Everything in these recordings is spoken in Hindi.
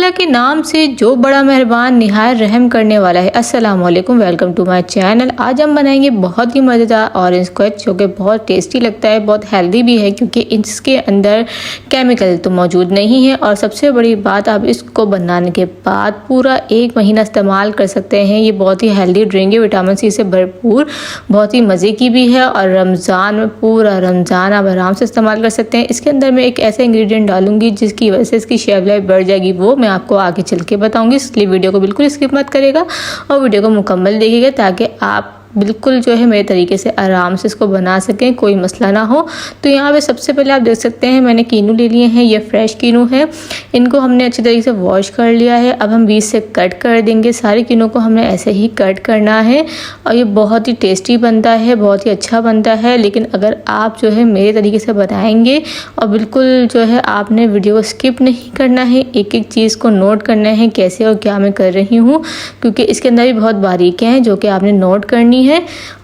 अल्लाह के नाम से जो बड़ा मेहरबान निहायत रहम करने वाला है। अस्सलाम वालेकुम, वेलकम टू माय चैनल। आज हम बनाएंगे बहुत ही मज़ेदार ऑरेंज स्क्वैश जो कि बहुत टेस्टी लगता है, बहुत हेल्दी भी है क्योंकि इसके अंदर केमिकल तो मौजूद नहीं है। और सबसे बड़ी बात, आप इसको बनाने के बाद पूरा 1 महीना इस्तेमाल कर सकते हैं। ये बहुत ही हेल्दी ड्रिंक है, विटामिन सी से भरपूर, बहुत ही मज़े की भी है। और रमज़ान में पूरा रमज़ान आप आराम से इस्तेमाल कर सकते हैं। इसके अंदर मैं एक ऐसा इंग्रेडिएंट डालूंगी जिसकी वजह से इसकी शेफ लाइफ बढ़ जाएगी, वो मैं आपको आगे चल के बताऊंगी। इसलिए वीडियो को बिल्कुल स्किप मत करेगा और वीडियो को मुकम्मल देखिएगा ताकि आप बिल्कुल जो है मेरे तरीके से आराम से इसको बना सकें, कोई मसला ना हो। तो यहाँ पे सबसे पहले आप देख सकते हैं मैंने कीनू ले लिए हैं। ये फ्रेश कीनू है, इनको हमने अच्छी तरीके से वॉश कर लिया है। अब हम बीच से कट कर देंगे। सारे कीनू को हमने ऐसे ही कट करना है और ये बहुत ही टेस्टी बनता है, बहुत ही अच्छा बनता है। लेकिन अगर आप जो है मेरे तरीके से बनाएंगे और बिल्कुल जो है आपने वीडियो को स्किप नहीं करना है, एक एक चीज़ को नोट करना है कैसे और क्या मैं कर रही हूँ, क्योंकि इसके अंदर भी बहुत बारीकियाँ हैं जो कि आपने नोट करनी है।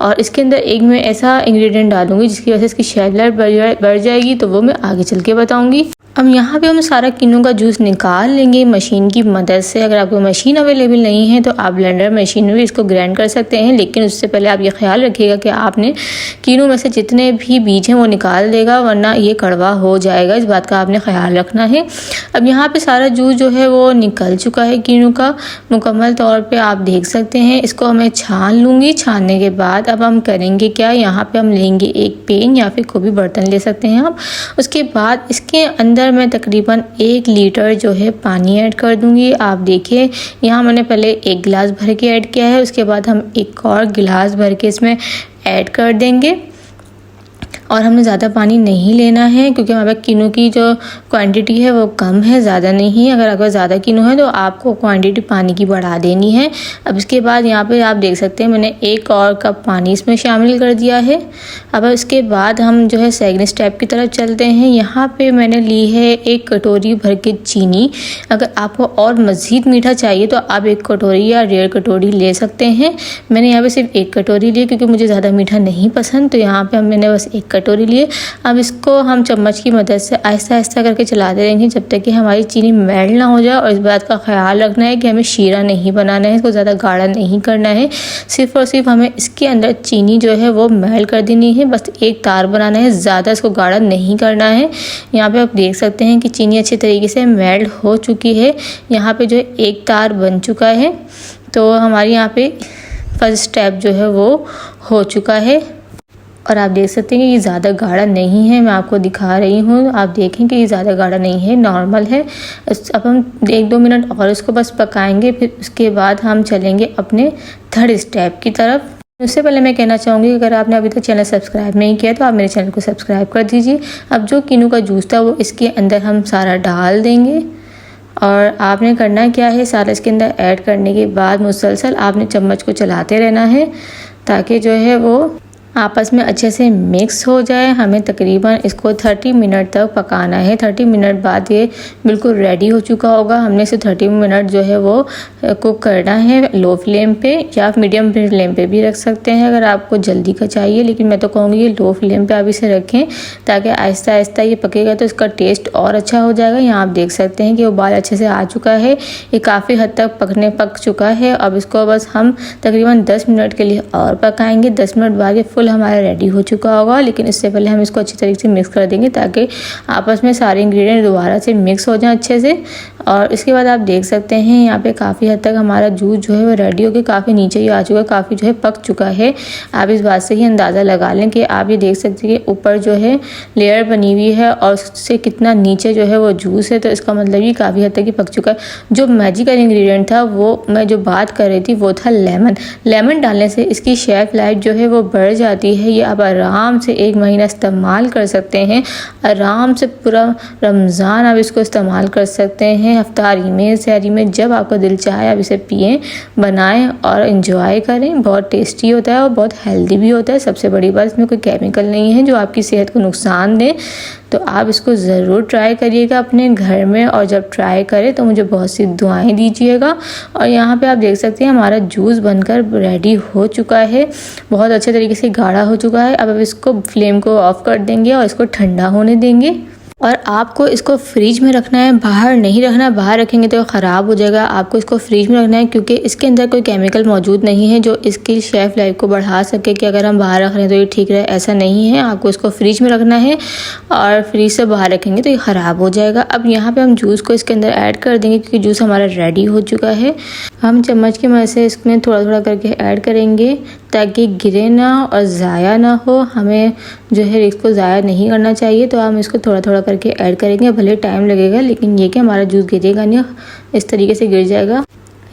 और इसके अंदर एक मैं ऐसा इंग्रेडिएंट डालूंगी जिसकी वजह से इसकी शेफ लाइफ बढ़ जाएगी, तो वो मैं आगे चल के बताऊंगी। अब यहाँ पे हम सारा कीनू का जूस निकाल लेंगे मशीन की मदद से। अगर आपको मशीन अवेलेबल नहीं है तो आप ब्लेंडर मशीन में भी इसको ग्राइंड कर सकते हैं, लेकिन उससे पहले आप ये ख्याल रखिएगा कि आपने कीनू में से जितने भी बीज हैं वो निकाल देगा, वरना ये कड़वा हो जाएगा। इस बात का आपने ख्याल रखना है। अब यहाँ पे सारा जूस जो है वो निकल चुका है कीनू का मुकम्मल तौर पर, आप देख सकते हैं। इसको मैं छान लूँगी। छानने के बाद अब हम करेंगे क्या, यहाँ पर हम लेंगे एक पेन या फिर कोई भी बर्तन ले सकते हैं आप। उसके बाद इसके अंदर मैं तकरीबन 1 लीटर जो है पानी ऐड कर दूंगी। आप देखिए यहाँ मैंने पहले 1 गिलास भर के ऐड किया है, उसके बाद हम एक और गिलास भर के इसमें ऐड कर देंगे। और हमें ज़्यादा पानी नहीं लेना है क्योंकि हमारे पास कीनू की जो क्वांटिटी है वो कम है, ज़्यादा नहीं है। अगर आपका ज़्यादा कीनू है तो आपको क्वांटिटी पानी की बढ़ा देनी है। अब इसके बाद यहाँ पे आप देख सकते हैं मैंने 1 और कप पानी इसमें शामिल कर दिया है। अब इसके बाद हम जो है सेकंड स्टेप की तरफ चलते हैं। यहाँ पे मैंने ली है 1 कटोरी भर के चीनी। अगर आपको और मज़ीद मीठा चाहिए तो आप 1 कटोरी या 1.5 कटोरी ले सकते हैं। मैंने यहाँ पे सिर्फ 1 कटोरी ली क्योंकि मुझे ज़्यादा मीठा नहीं पसंद, तो यहाँ पे मैंने बस 1 कटोरी लिए। अब इसको हम चम्मच की मदद से आहिस्ता आहिस्ता करके चलाते रहेंगे जब तक कि हमारी चीनी मेल्ट ना हो जाए। और इस बात का ख्याल रखना है कि हमें शीरा नहीं बनाना है, इसको ज़्यादा गाढ़ा नहीं करना है। सिर्फ और सिर्फ हमें इसके अंदर चीनी जो है वो मेल्ट कर देनी है, बस एक तार बनाना है, ज़्यादा इसको गाढ़ा नहीं करना है। यहाँ पे आप देख सकते हैं कि चीनी अच्छे तरीके से मेल्ट हो चुकी है। यहाँ पे जो है एक तार बन चुका है, तो हमारी यहाँ पे फर्स्ट स्टेप जो है वो हो चुका है। और आप देख सकते हैं कि ये ज़्यादा गाढ़ा नहीं है, मैं आपको दिखा रही हूँ। आप देखें कि ये ज़्यादा गाढ़ा नहीं है, नॉर्मल है। अब हम 1-2 मिनट और इसको बस पकाएंगे, फिर उसके बाद हम चलेंगे अपने थर्ड स्टेप की तरफ। उससे पहले मैं कहना चाहूँगी कि अगर आपने अभी तक चैनल सब्सक्राइब नहीं किया तो आप मेरे चैनल को सब्सक्राइब कर दीजिए। अब जो कीनू का जूस था वो इसके अंदर हम सारा डाल देंगे। और आपने करना क्या है, सारा इसके अंदर ऐड करने के बाद मुसलसल आपने चम्मच को चलाते रहना है ताकि जो है वो आपस में अच्छे से मिक्स हो जाए। हमें तकरीबन इसको 30 मिनट तक पकाना है। 30 मिनट बाद ये बिल्कुल रेडी हो चुका होगा। हमने इसे 30 मिनट जो है वो कुक करना है लो फ्लेम पे, या मीडियम फ्लेम पे भी रख सकते हैं अगर आपको जल्दी का चाहिए, लेकिन मैं तो कहूँगी ये लो फ्लेम पे आप इसे रखें ताकि आहिस्ता आहिस्ता ये पकेगा तो इसका टेस्ट और अच्छा हो जाएगा। यहाँ आप देख सकते हैं कि उबाल अच्छे से आ चुका है, ये काफ़ी हद तक पक चुका है। अब इसको बस हम तकरीबन 10 मिनट के लिए और पकाएंगे। 10 मिनट बाद ये हमारा रेडी हो चुका होगा, लेकिन इससे पहले हम इसको अच्छी तरीके से मिक्स कर देंगे ताकि आपस में सारे इंग्रेडिएंट दोबारा से मिक्स हो जाएं अच्छे से। और इसके बाद आप देख सकते हैं यहाँ पे काफ़ी हद तक हमारा जूस जो है वो रेडी होकर काफ़ी नीचे ही आ चुका है, काफ़ी जो है पक चुका है। आप इस बात से ही अंदाज़ा लगा लें कि आप ये देख सकते हैं कि ऊपर जो है लेयर बनी हुई है और उससे कितना नीचे जो है वो जूस है, तो इसका मतलब ये काफ़ी हद तक ही पक चुका है। जो मैजिकल इंग्रेडिएंट था वो मैं जो बात कर रही थी वो था लेमन। लेमन डालने से इसकी शेफ लाइफ जो है वो बढ़ जाती है। ये आप आराम से 1 महीना इस्तेमाल कर सकते हैं, आराम से पूरा रमज़ान आप इसको इस्तेमाल कर सकते हैं। इफ्तारी में, सहरी में, जब आपका दिल चाहे आप इसे पिएं, बनाएं और इन्जॉय करें। बहुत टेस्टी होता है और बहुत हेल्दी भी होता है। सबसे बड़ी बात, इसमें कोई केमिकल नहीं है जो आपकी सेहत को नुकसान दे। तो आप इसको ज़रूर ट्राई करिएगा अपने घर में, और जब ट्राई करें तो मुझे बहुत सी दुआएं दीजिएगा। और यहाँ पे आप देख सकते हैं हमारा जूस बनकर रेडी हो चुका है, बहुत अच्छे तरीके से गाढ़ा हो चुका है। अब इसको फ्लेम को ऑफ कर देंगे और इसको ठंडा होने देंगे। और आपको इसको फ्रिज में रखना है, बाहर नहीं रखना। बाहर रखेंगे तो ख़राब हो जाएगा। आपको इसको फ्रिज में रखना है क्योंकि इसके अंदर कोई केमिकल मौजूद नहीं है जो इसकी शेल्फ लाइफ को बढ़ा सके कि अगर हम बाहर रख रहे हैं तो ये ठीक रहे, ऐसा नहीं है। आपको इसको फ्रिज में रखना है और फ्रिज से बाहर रखेंगे तो ये ख़राब हो जाएगा। अब यहाँ पर हम जूस को इसके अंदर ऐड कर देंगे क्योंकि जूस हमारा रेडी हो चुका है। हम चम्मच की मदद से इसमें थोड़ा थोड़ा करके ऐड करेंगे ताकि गिरे ना और ज़ाया ना हो। हमें जो है इसको ज़ाया नहीं करना चाहिए, तो हम इसको थोड़ा थोड़ा करके ऐड करेंगे। भले टाइम लगेगा लेकिन ये कि हमारा जूस गिरेगा नहीं, इस तरीके से गिर जाएगा।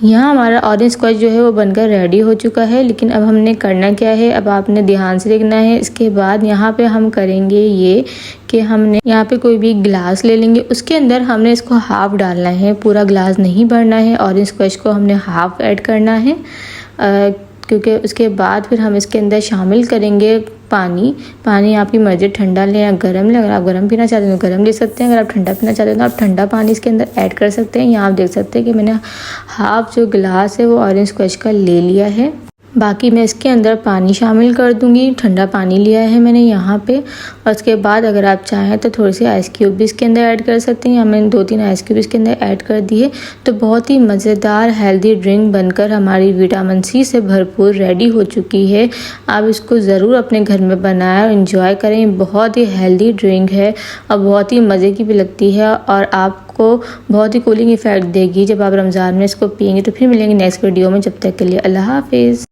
यहाँ हमारा ऑरेंज स्क्वैश जो है वो बनकर रेडी हो चुका है। लेकिन अब हमने करना क्या है, अब आपने ध्यान से देखना है। इसके बाद यहाँ पे हम करेंगे ये कि हमने यहाँ पे कोई भी ग्लास ले लेंगे, उसके अंदर हमने इसको हाफ़ डालना है, पूरा ग्लास नहीं भरना है। ऑरेंज स्क्वैश को हमने हाफ़ ऐड करना है क्योंकि उसके बाद फिर हम इसके अंदर शामिल करेंगे पानी आपकी मर्ज़ी, ठंडा लें या गर्म लें। अगर आप गर्म पीना चाहते हैं तो गर्म ले सकते हैं, अगर आप ठंडा पीना चाहते हैं तो आप ठंडा पानी इसके अंदर ऐड कर सकते हैं। यहाँ आप देख सकते हैं कि मैंने हाफ़ जो गिलास है वो ऑरेंज स्क्वैश का ले लिया है। बाकी मैं इसके अंदर पानी शामिल कर दूंगी, ठंडा पानी लिया है मैंने यहाँ पे। और उसके बाद अगर आप चाहें तो थोड़ी सी आइस क्यूब भी इसके अंदर ऐड कर सकते हैं। यहाँ मैंने 2-3 आइस क्यूब इसके अंदर ऐड कर दिए। तो बहुत ही मज़ेदार हेल्दी ड्रिंक बनकर हमारी विटामिन सी से भरपूर रेडी हो चुकी है। आप इसको ज़रूर अपने घर में बनाएं और इंजॉय करें। बहुत ही हेल्दी ड्रिंक है और बहुत ही मज़े की भी लगती है और आपको बहुत ही कूलिंग इफ़ेक्ट देगी जब आप रमज़ान में इसको पियेंगे। तो फिर मिलेंगे नेक्स्ट वीडियो में, जब तक के लिए अल्लाह हाफिज़।